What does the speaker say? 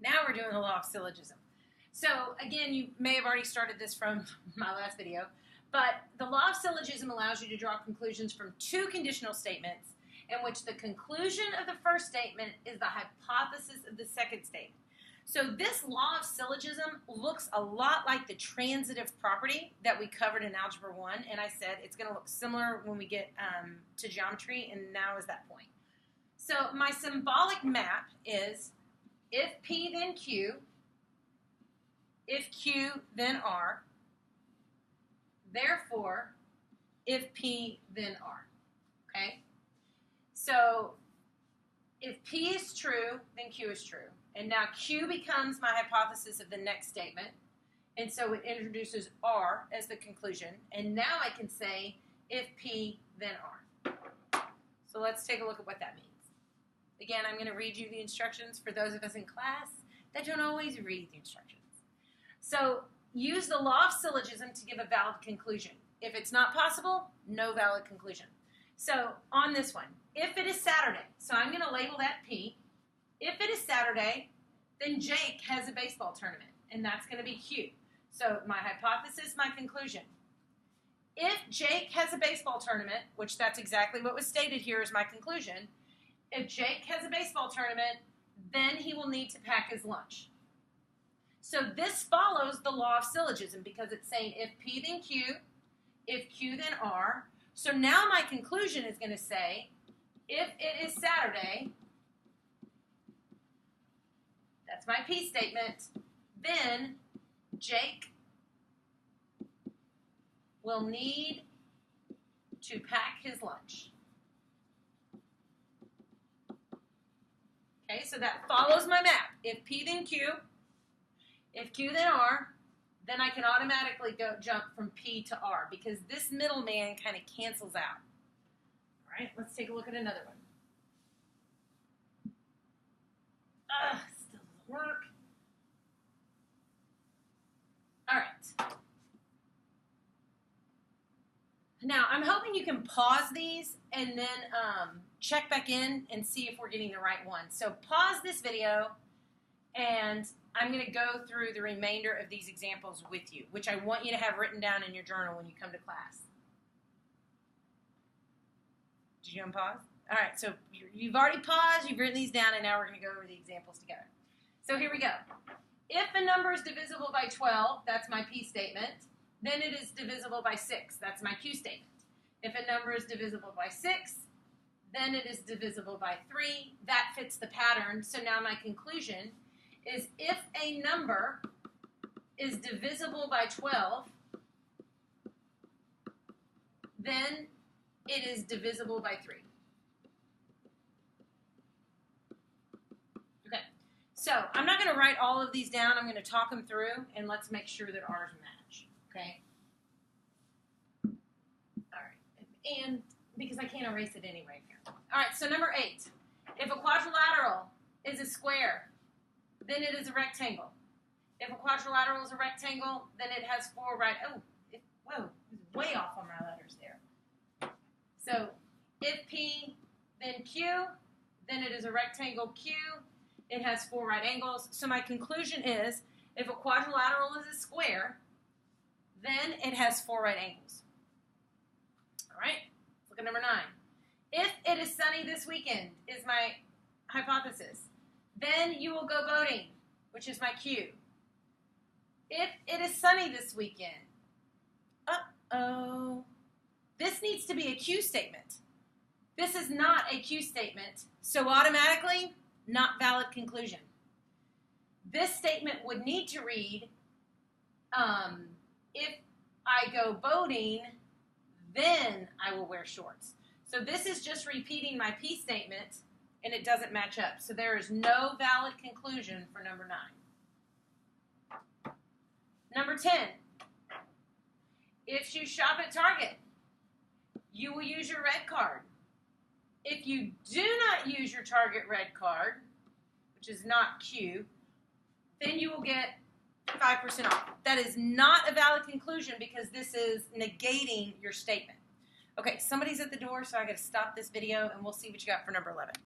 Now we're doing the law of syllogism. So again, you may have already started this from my last video, but the law of syllogism allows you to draw conclusions from two conditional statements in which the conclusion of the first statement is the hypothesis of the second statement. So this law of syllogism looks a lot like the transitive property that we covered in Algebra 1, and I said it's going to look similar when we get to geometry, and now is that point. So my symbolic map is if P then Q, if Q then R, therefore if P then R, okay? So if P is true, then Q is true. And now Q becomes my hypothesis of the next statement. And so it introduces R as the conclusion. And now I can say if P, then R. So let's take a look at what that means. Again, I'm going to read you the instructions for those of us in class that don't always read the instructions. So use the law of syllogism to give a valid conclusion. If it's not possible, no valid conclusion. So on this one, if it is Saturday, so I'm going to label that P. If it is Saturday, then Jake has a baseball tournament, and that's going to be Q. So my hypothesis, my conclusion. If Jake has a baseball tournament, which that's exactly what was stated here as my conclusion, if Jake has a baseball tournament, then he will need to pack his lunch. So this follows the law of syllogism because it's saying if P then Q, if Q then R. So now my conclusion is going to say if it is Saturday, that's my P statement, then Jake will need to pack his lunch. Okay, so that follows my map. If P then Q, if Q then R, then I can automatically jump from P to R because this middleman kind of cancels out. All right, let's take a look at another one. Still doesn't work. All right. Now, I'm hoping you can pause these and then check back in and see if we're getting the right one. So pause this video, and I'm going to go through the remainder of these examples with you, which I want you to have written down in your journal when you come to class. Did you unpause? All right, so you've already paused, you've written these down, and now we're going to go over the examples together. So here we go. If a number is divisible by 12, that's my P statement, then it is divisible by 6. That's my Q statement. If a number is divisible by 6, then it is divisible by 3. That fits the pattern. So now my conclusion is if a number is divisible by 12, then it is divisible by 3. Okay, so I'm not going to write all of these down. I'm going to talk them through, and let's make sure that ours match. Okay? All right, and because I can't erase it anyway here. All right, so number 8. If a quadrilateral is a square, then it is a rectangle. If a quadrilateral is a rectangle, then it has 4 right. Oh, whoa, way off on my letters there. So if P, then Q, then it is a rectangle Q. It has 4 right angles. So my conclusion is if a quadrilateral is a square, then it has 4 right angles. All right, look at number 9. If it is sunny this weekend is my hypothesis. Then you will go boating, which is my Q. If it is sunny this weekend, this needs to be a Q statement. This is not a Q statement, so automatically, not valid conclusion. This statement would need to read, if I go boating, then I will wear shorts. So this is just repeating my P statement, and it doesn't match up. So there is no valid conclusion for number 9. Number 10. If you shop at Target, you will use your red card. If you do not use your Target red card, which is not Q, then you will get 5% off. That is not a valid conclusion because this is negating your statement. Okay, somebody's at the door, so I got to stop this video, and we'll see what you got for number 11.